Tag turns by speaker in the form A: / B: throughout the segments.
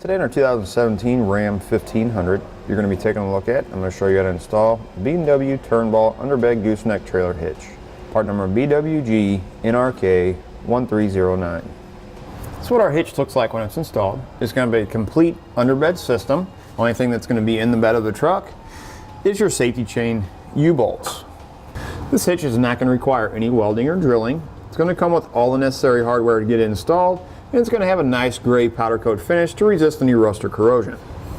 A: Today in our 2017 Ram 1500, you're going to be taking a look at, I'm going to show you how to install B&W Turnoverball Underbed Gooseneck Trailer Hitch. Part number BWG NRK 1309. That's what our hitch looks like when it's installed. It's going to be a complete underbed system. Only thing that's going to be in the bed of the truck is your safety chain U-bolts. This hitch is not going to require any welding or drilling. It's going to come with all the necessary hardware to get it installed, and it's going to have a nice gray powder coat finish to resist any rust or corrosion.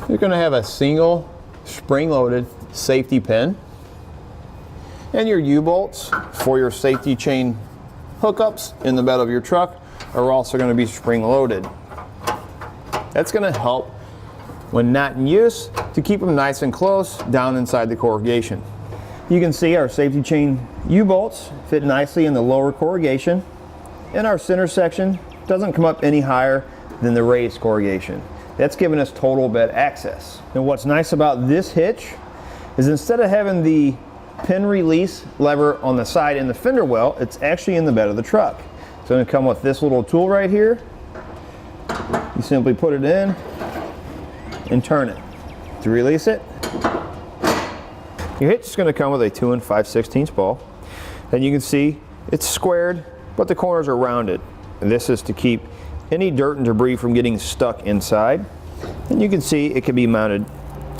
A: You're going to have a single spring-loaded safety pin, and your U-bolts for your safety chain hookups in the bed of your truck are also going to be spring-loaded. That's going to help when not in use to keep them nice and close down inside the corrugation. You can see our safety chain U-bolts fit nicely in the lower corrugation, and our center section doesn't come up any higher than the raised corrugation. That's giving us total bed access. And what's nice about this hitch is instead of having the pin release lever on the side in the fender well, it's actually in the bed of the truck. It's going to come with this little tool right here. You simply put it in and turn it. To release it, your hitch is going to come with a 2 5/16 ball. And you can see it's squared, but the corners are rounded. And this is to keep any dirt and debris from getting stuck inside. And you can see it can be mounted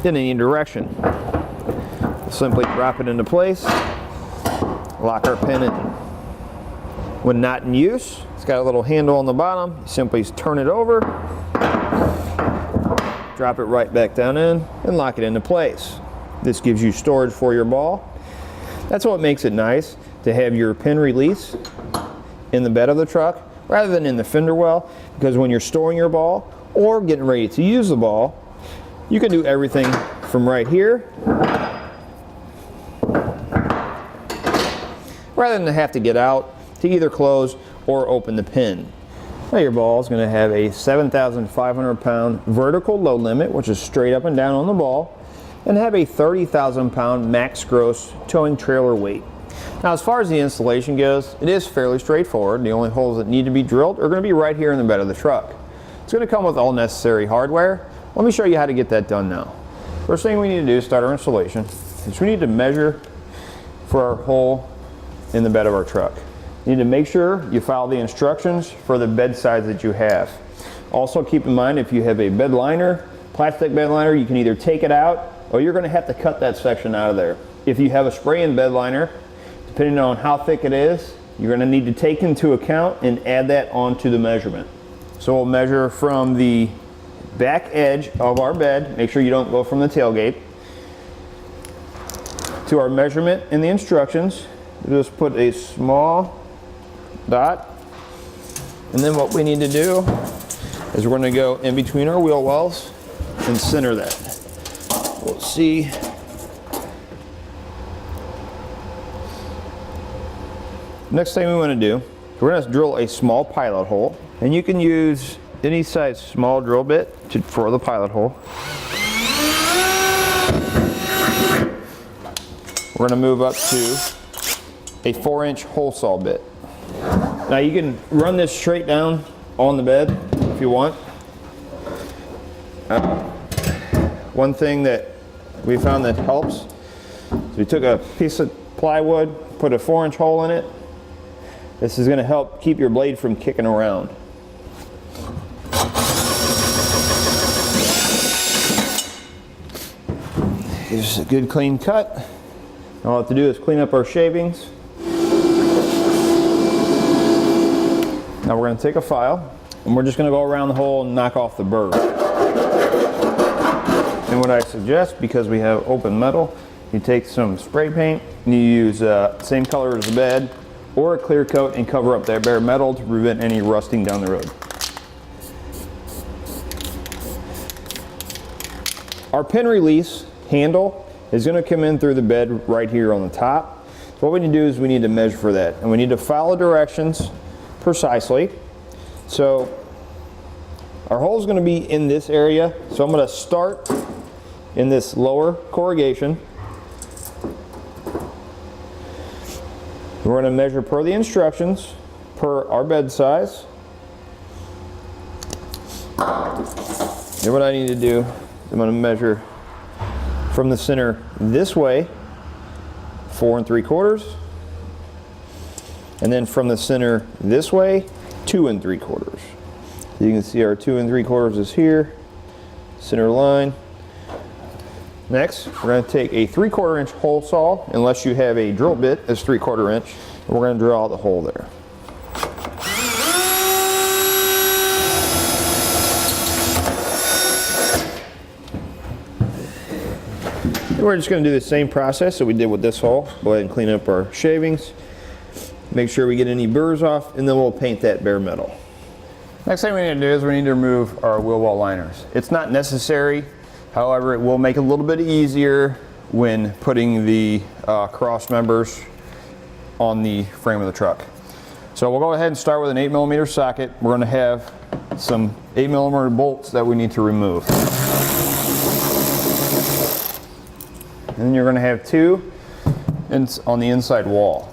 A: in any direction. Simply drop it into place, lock our pin in. When not in use, it's got a little handle on the bottom. Simply turn it over, drop it right back down in, and lock it into place. This gives you storage for your ball. That's what makes it nice to have your pin release in the bed of the truck rather than in the fender well, because when you're storing your ball or getting ready to use the ball, you can do everything from right here rather than have to get out to either close or open the pin. Now your ball is going to have a 7,500 pound vertical load limit, which is straight up and down on the ball, and have a 30,000 pound max gross towing trailer weight. Now as far as the installation goes, it is fairly straightforward. The only holes that need to be drilled are going to be right here in the bed of the truck. It's going to come with all necessary hardware. Let me show you how to get that done now. First thing we need to do to start our installation is we need to measure for our hole in the bed of our truck. You need to make sure you follow the instructions for the bed size that you have. Also keep in mind, if you have a bed liner, plastic bed liner, you can either take it out or you're going to have to cut that section out of there. If you have a spray-in bed liner, depending on how thick it is, you're going to need to take into account and add that onto the measurement. So we'll measure from the back edge of our bed, make sure you don't go from the tailgate, to our measurement in the instructions. We'll just put a small dot, and then what we need to do is we're going to go in between our wheel wells and center that. We'll see. Next thing we want to do, we're going to drill a small pilot hole, and you can use any size small drill bit for the pilot hole. We're going to move up to a 4-inch hole saw bit. Now you can run this straight down on the bed if you want. One thing that we found that helps is we took a piece of plywood, put a 4-inch hole in it. This is going to help keep your blade from kicking around. Here's a good clean cut. All I have to do is clean up our shavings. Now we're going to take a file and we're just going to go around the hole and knock off the burr. And what I suggest, because we have open metal, you take some spray paint and you use same color as the bed or a clear coat and cover up that bare metal to prevent any rusting down the road. Our pin release handle is going to come in through the bed right here on the top. So what we need to do is we need to measure for that, and we need to follow directions precisely. So our hole is going to be in this area, so I'm going to start in this lower corrugation. We're going to measure per the instructions, per our bed size. And what I need to do, I'm going to measure from the center this way, 4 3/4, and then from the center this way, 2 3/4. So you can see our 2 3/4 is here, center line. Next, we're going to take a 3/4 inch hole saw, unless you have a drill bit that's 3/4 inch, and we're going to drill out the hole there. And we're just going to do the same process that we did with this hole. Go ahead and clean up our shavings, make sure we get any burrs off, and then we'll paint that bare metal. Next thing we need to do is we need to remove our wheel well liners. It's not necessary. However, it will make it a little bit easier when putting the cross members on the frame of the truck. So we'll go ahead and start with an 8mm socket. We're going to have some 8mm bolts that we need to remove. And then you're going to have 2 on the inside wall.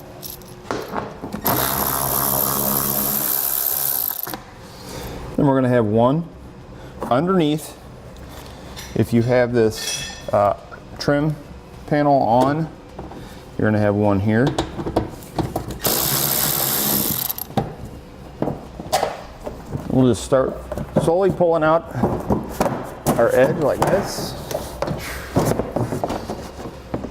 A: Then we're going to have 1 underneath. If you have this trim panel on, you're going to have 1 here. We'll just start slowly pulling out our edge like this.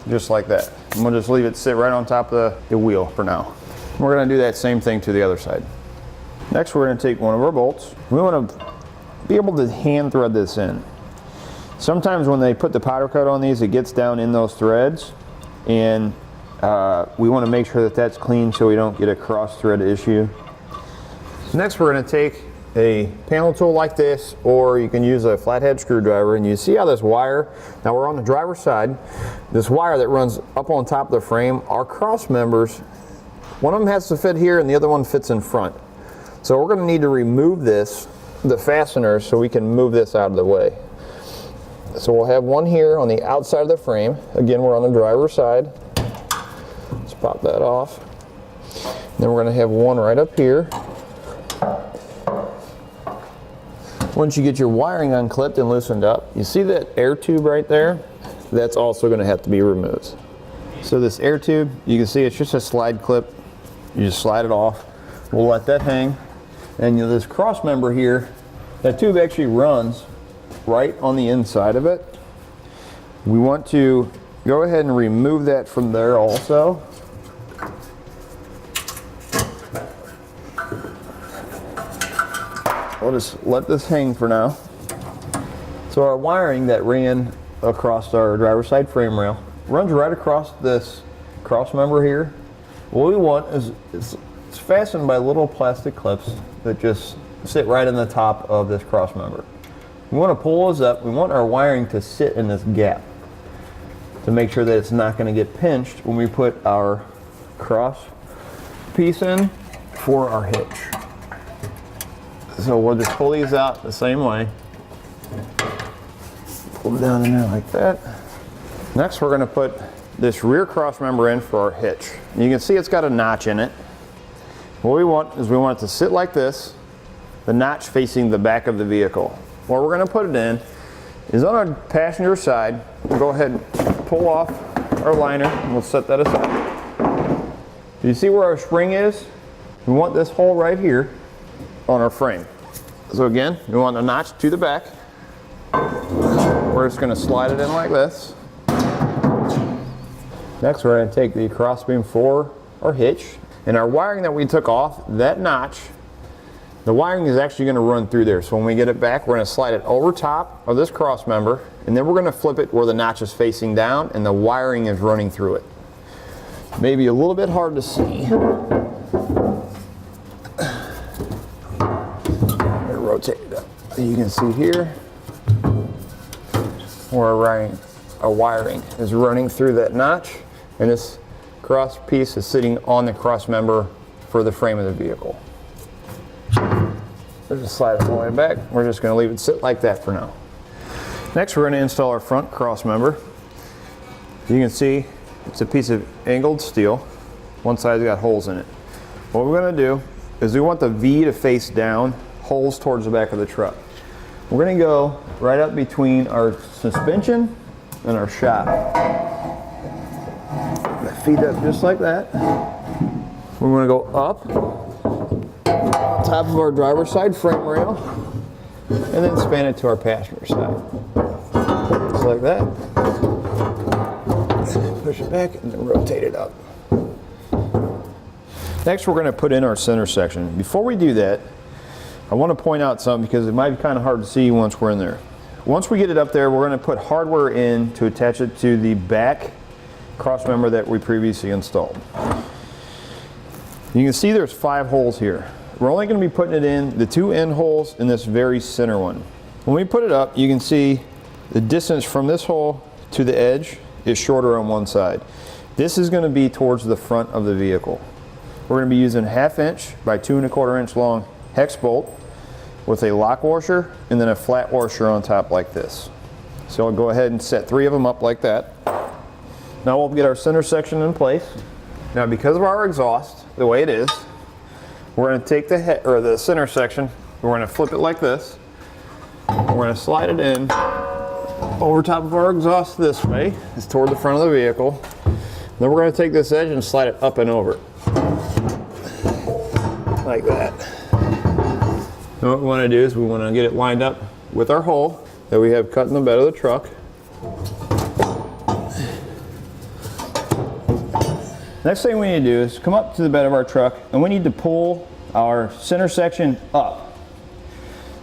A: Just like that. And we'll just leave it sit right on top of the wheel for now. We're going to do that same thing to the other side. Next, we're going to take one of our bolts. We want to be able to hand thread this in. Sometimes when they put the powder coat on these, it gets down in those threads, and we want to make sure that that's clean so we don't get a cross thread issue. So next, we're going to take a panel tool like this, or you can use a flathead screwdriver, and you see how this wire, now we're on the driver's side, this wire that runs up on top of the frame, our cross members, one of them has to fit here and the other one fits in front. So we're going to need to remove this, the fastener, so we can move this out of the way. So we'll have one here on the outside of the frame. Again, we're on the driver's side. Let's pop that off. And then we're going to have one right up here. Once you get your wiring unclipped and loosened up, you see that air tube right there? That's also going to have to be removed. So this air tube, you can see it's just a slide clip. You just slide it off. We'll let that hang. And this cross member here, that tube actually runs right on the inside of it. We want to go ahead and remove that from there also. We'll just let this hang for now. So our wiring that ran across our driver's side frame rail runs right across this cross member here. What we want is it's fastened by little plastic clips that just sit right in the top of this cross member. We want to pull those up. We want our wiring to sit in this gap to make sure that it's not going to get pinched when we put our cross piece in for our hitch. So we'll just pull these out the same way. Pull them down in there like that. Next, we're going to put this rear cross member in for our hitch. You can see it's got a notch in it. What we want is we want it to sit like this, the notch facing the back of the vehicle. Where we're going to put it in is on our passenger side. We'll go ahead and pull off our liner and we'll set that aside. Do you see where our spring is? We want this hole right here on our frame. So again, we want the notch to the back. We're just going to slide it in like this. Next, we're going to take the cross beam for our hitch. And our wiring that we took off, that notch, the wiring is actually going to run through there. So when we get it back, we're going to slide it over top of this cross member, and then we're going to flip it where the notch is facing down and the wiring is running through it. Maybe a little bit hard to see. Rotate it up. You can see here where our wiring is running through that notch, and this cross piece is sitting on the cross member for the frame of the vehicle. We'll just slide it all the way back. We're just going to leave it sit like that for now. Next, we're going to install our front cross member. You can see it's a piece of angled steel. One side's got holes in it. What we're going to do is we want the V to face down, holes towards the back of the truck. We're gonna go right up between our suspension and our shop. Feed up just like that. We're gonna go up on top of our driver's side frame rail and then span it to our passenger side. Just like that. Push it back and then rotate it up. Next, we're going to put in our center section. Before we do that, I want to point out something because it might be kind of hard to see once we're in there. Once we get it up there, we're going to put hardware in to attach it to the back cross member that we previously installed. You can see there's 5 holes here. We're only going to be putting it in the 2 end holes in this very center one. When we put it up, you can see the distance from this hole to the edge is shorter on one side. This is going to be towards the front of the vehicle. We're going to be using 1/2 inch by 2 1/4 inch long hex bolt with a lock washer and then a flat washer on top like this. So I'll go ahead and set 3 of them up like that. Now we'll get our center section in place. Now because of our exhaust, the way it is, we're going to take the center section, we're going to flip it like this. We're going to slide it in over top of our exhaust this way. It's toward the front of the vehicle. Then we're going to take this edge and slide it up and over. Like that. And what we want to do is we want to get it lined up with our hole that we have cut in the bed of the truck. Next thing we need to do is come up to the bed of our truck and we need to pull our center section up.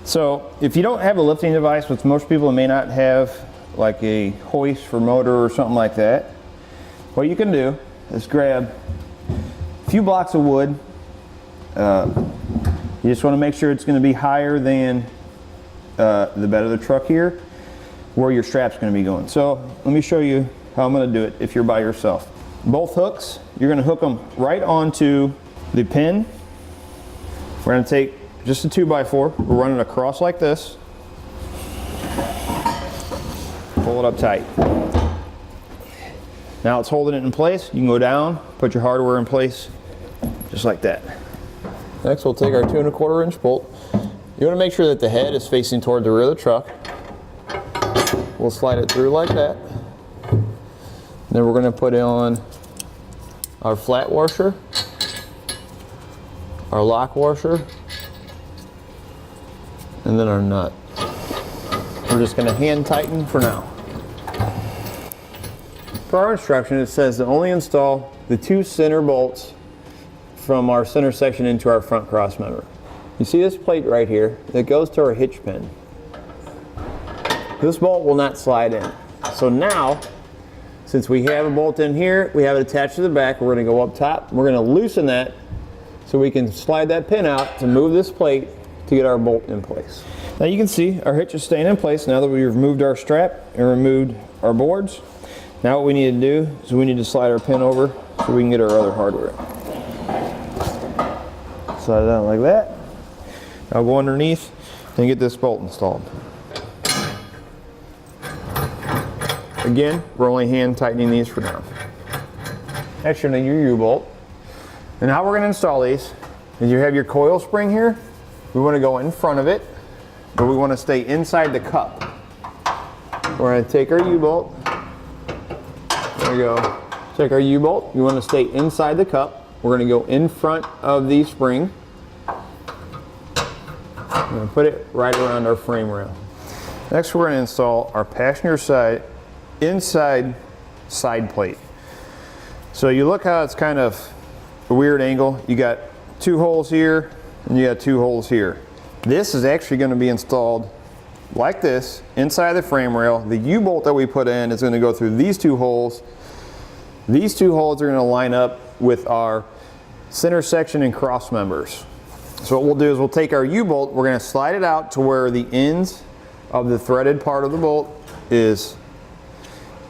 A: So if you don't have a lifting device, which most people may not have, like a hoist for motor or something like that, what you can do is grab a few blocks of wood. You just want to make sure it's going to be higher than the bed of the truck here, where your strap's going to be going. So let me show you how I'm going to do it if you're by yourself. Both hooks, you're going to hook them right onto the pin. We're going to take just a 2x4, we're running across like this, pull it up tight. Now it's holding it in place. You can go down, put your hardware in place, just like that. Next we'll take our 2 1/4 inch bolt. You want to make sure that the head is facing toward the rear of the truck. We'll slide it through like that. Then we're going to put on our flat washer, our lock washer, and then our nut. We're just going to hand tighten for now. For our instruction, it says to only install the 2 center bolts from our center section into our front cross member. You see this plate right here that goes to our hitch pin. This bolt will not slide in. So now, since we have a bolt in here, we have it attached to the back, we're going to go up top, we're going to loosen that so we can slide that pin out to move this plate to get our bolt in place. Now you can see our hitch is staying in place now that we've removed our strap and removed our boards. Now what we need to do is we need to slide our pin over so we can get our other hardware. Slide it out like that. I'll go underneath and get this bolt installed. Again, we're only hand tightening these for now. Next, you're going to your U-bolt. And how we're going to install these is you have your coil spring here. We want to go in front of it, but we want to stay inside the cup. We're going to take our U-bolt. There we go. Take our U-bolt. You want to stay inside the cup. We're going to go in front of the spring. We're going to put it right around our frame rail. Next, we're going to install our passenger side inside side plate. So you look how it's kind of a weird angle. You got 2 holes here and you got 2 holes here. This is actually going to be installed like this inside the frame rail. The U-bolt that we put in is going to go through these 2 holes. These 2 holes are going to line up with our center section and cross members. So what we'll do is we'll take our U-bolt, we're going to slide it out to where the ends of the threaded part of the bolt is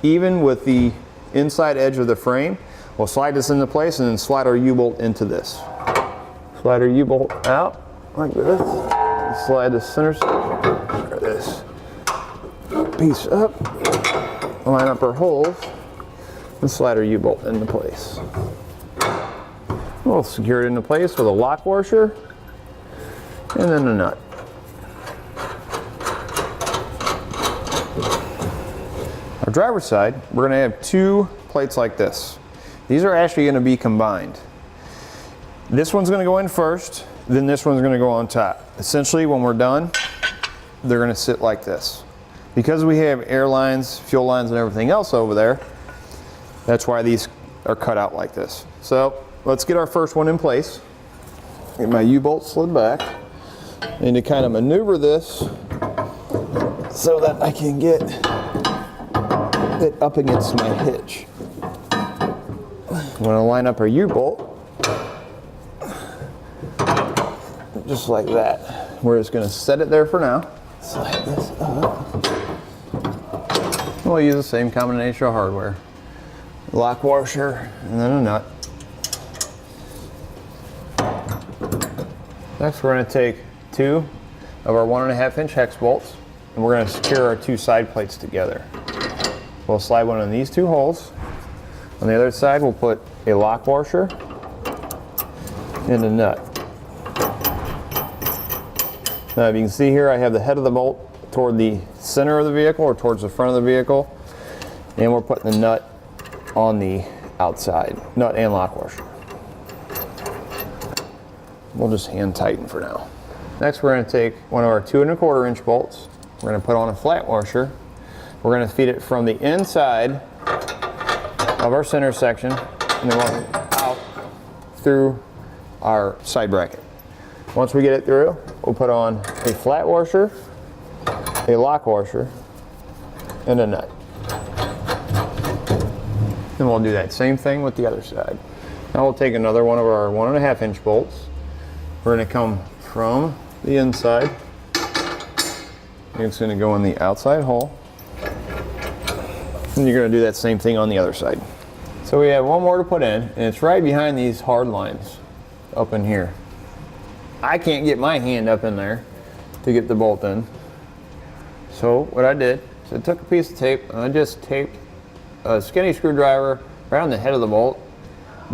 A: even with the inside edge of the frame. We'll slide this into place and then slide our U-bolt into this. Slide our U-bolt out like this. Slide the center section, this piece up, line up our holes, and slide our U-bolt into place. We'll secure it into place with a lock washer and then a nut. Our driver's side, we're going to have two plates like this. These are actually going to be combined. This one's going to go in first, then this one's going to go on top. Essentially, when we're done, they're going to sit like this. Because we have air lines, fuel lines, and everything else over there, that's why these are cut out like this. So let's get our first one in place. Get my U-bolt slid back. I need to kind of maneuver this so that I can get it up against my hitch. I'm going to line up our U-bolt just like that. We're just going to set it there for now. Slide this up. We'll use the same combination of hardware. Lock washer and then a nut. Next we're going to take two of our 1.5 inch hex bolts and we're going to secure our two side plates together. We'll slide one in these two holes. On the other side we'll put a lock washer and a nut. Now if you can see here, I have the head of the bolt toward the center of the vehicle or towards the front of the vehicle, and we're putting the nut on the outside, nut and lock washer. We'll just hand tighten for now. Next we're going to take one of our 2.25 inch bolts. We're going to put on a flat washer. We're going to feed it from the inside of our center section and then we'll out through our side bracket. Once we get it through, we'll put on a flat washer, a lock washer, and a nut. Then we'll do that same thing with the other side. Now we'll take another one of our 1.5 inch bolts. We're going to come from the inside. It's going to go in the outside hole. And you're going to do that same thing on the other side. So we have one more to put in, and it's right behind these hard lines up in here. I can't get my hand up in there to get the bolt in. So what I did is I took a piece of tape and I just taped a skinny screwdriver right on the head of the bolt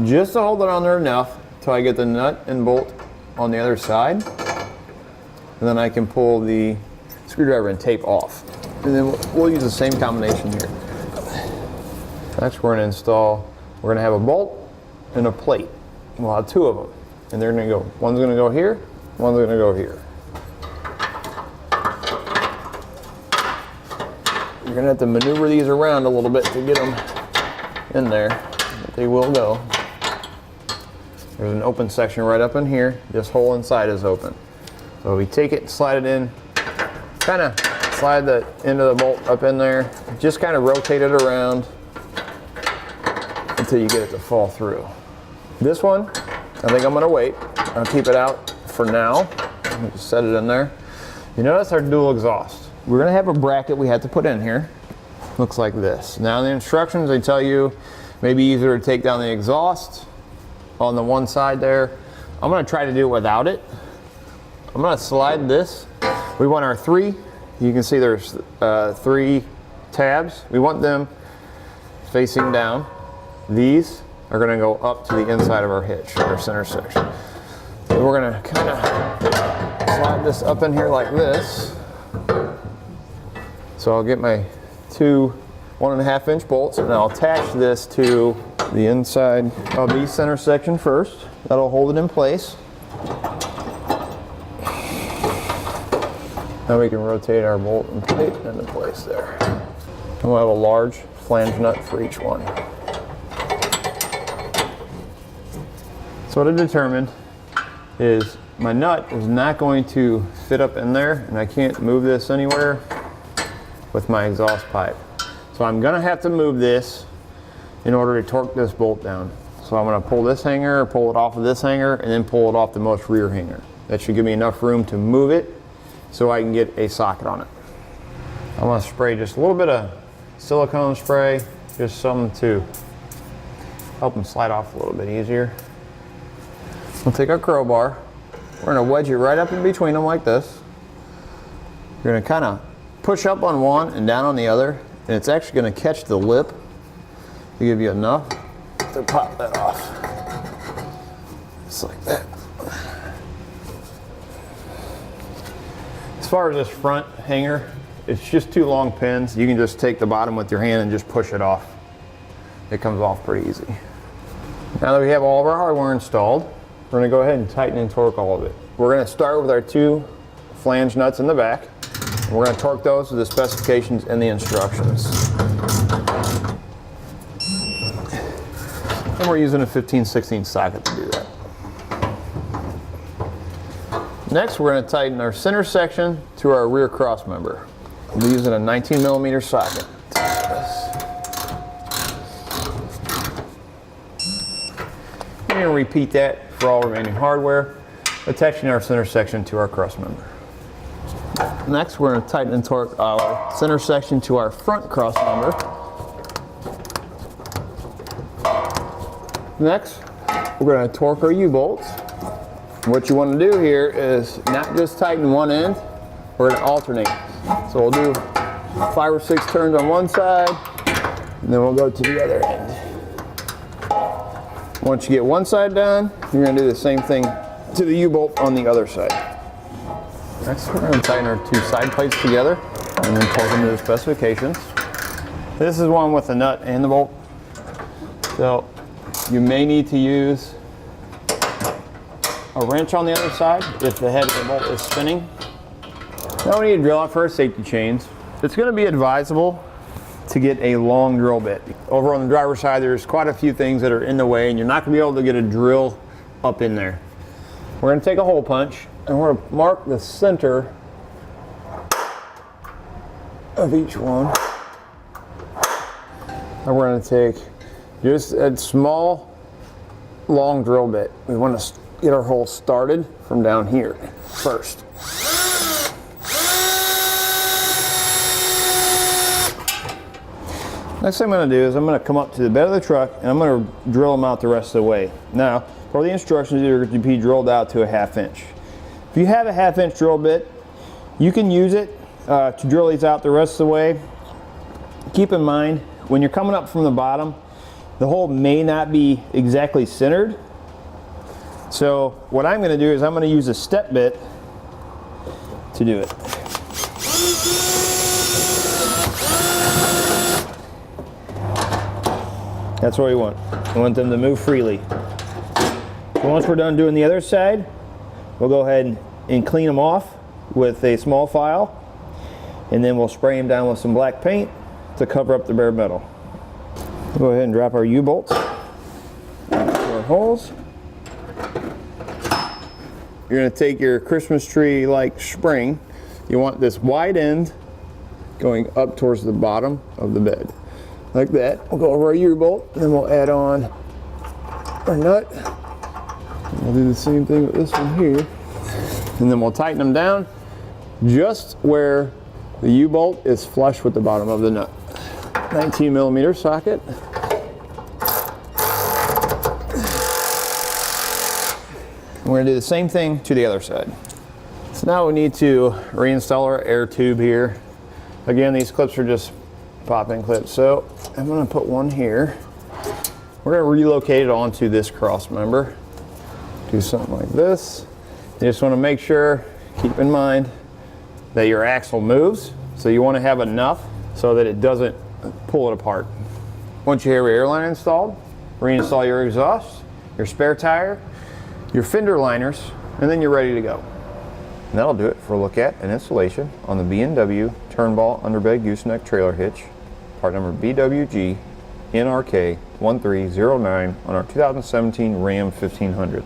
A: just to hold it on there enough till I get the nut and bolt on the other side. And then I can pull the screwdriver and tape off. And then we'll use the same combination here. Next we're going to have a bolt and a plate. We'll have two of them. And they're going to go, one's going to go here, one's going to go here. You're going to have to maneuver these around a little bit to get them in there, but they will go. There's an open section right up in here. This hole inside is open. So we take it and slide it in, kind of slide the end of the bolt up in there, just kind of rotate it around until you get it to fall through. This one, I think I'm going to wait. I'll keep it out for now. Just set it in there. You notice our dual exhaust. We're going to have a bracket we had to put in here. Looks like this. Now in the instructions they tell you maybe easier to take down the exhaust on the one side there. I'm going to try to do it without it. I'm going to slide this. We want our three. You can see there's 3 tabs. We want them facing down. These are going to go up to the inside of our hitch, our center section. So we're going to kind of slide this up in here like this. So I'll get my two 1.5 inch bolts and I'll attach this to the inside of the center section first. That'll hold it in place. Now we can rotate our bolt and plate into place there. And we'll have a large flange nut for each one. So what I determined is my nut is not going to fit up in there and I can't move this anywhere with my exhaust pipe. So I'm going to have to move this in order to torque this bolt down. So I'm going to pull this hanger, pull it off of this hanger, and then pull it off the most rear hanger. That should give me enough room to move it so I can get a socket on it. I'm going to spray just a little bit of silicone spray, just something to help them slide off a little bit easier. We'll take our crowbar, we're going to wedge it right up in between them like this. You're going to kind of push up on one and down on the other, and it's actually going to catch the lip to give you enough to pop that off. Just like that. As far as this front hanger, it's just 2 long pins. You can just take the bottom with your hand and just push it off. It comes off pretty easy. Now that we have all of our hardware installed, we're going to go ahead and tighten and torque all of it. We're going to start with our 2 flange nuts in the back. We're going to torque those to the specifications and the instructions. And we're using a 15/16 socket to do that. Next, we're going to tighten our center section to our rear cross member. We'll be using a 19mm socket. We're going to repeat that for all remaining hardware, attaching our center section to our cross member. Next, we're going to tighten and torque our center section to our front cross member. Next, we're going to torque our U-bolts. What you want to do here is not just tighten one end, we're going to alternate. So we'll do 5 or 6 turns on one side, and then we'll go to the other end. Once you get one side done, you're going to do the same thing to the U-bolt on the other side. Next, we're going to tighten our 2 side plates together and then torque them to the specifications. This is one with the nut and the bolt. So you may need to use a wrench on the other side if the head of the bolt is spinning. Now we need to drill out for our safety chains. It's going to be advisable to get a long drill bit. Over on the driver's side, there's quite a few things that are in the way and you're not going to be able to get a drill up in there. We're going to take a hole punch and we're going to mark the center of each one. And we're going to take just a small long drill bit. We want to get our hole started from down here first. Next thing I'm going to do is I'm going to come up to the bed of the truck and I'm going to drill them out the rest of the way. Now, for the instructions, they're to be drilled out to a 1/2 inch. If you have a 1/2 inch drill bit, you can use it to drill these out the rest of the way. Keep in mind, when you're coming up from the bottom, the hole may not be exactly centered. So what I'm going to do is I'm going to use a step bit to do it. That's what we want. We want them to move freely. So once we're done doing the other side, we'll go ahead and clean them off with a small file, and then we'll spray them down with some black paint to cover up the bare metal. We'll go ahead and drop our U-bolts into our holes. You're going to take your Christmas tree like spring. You want this wide end going up towards the bottom of the bed. Like that. We'll go over our U-bolt and then we'll add on our nut. We'll do the same thing with this one here. And then we'll tighten them down just where the U-bolt is flush with the bottom of the nut. 19mm socket. And we're going to do the same thing to the other side. So now we need to reinstall our air tube here. Again, these clips are just pop-in clips. So I'm going to put one here. We're going to relocate it onto this cross member. Do something like this. You just want to make sure, keep in mind that your axle moves. So you want to have enough so that it doesn't pull it apart. Once you have your airline installed, reinstall your exhaust, your spare tire, your fender liners, and then you're ready to go. And that'll do it for a look at and installation on the B&W Turnoverball Underbed Gooseneck trailer hitch, part number BWG NRK 1309 on our 2017 Ram 1500.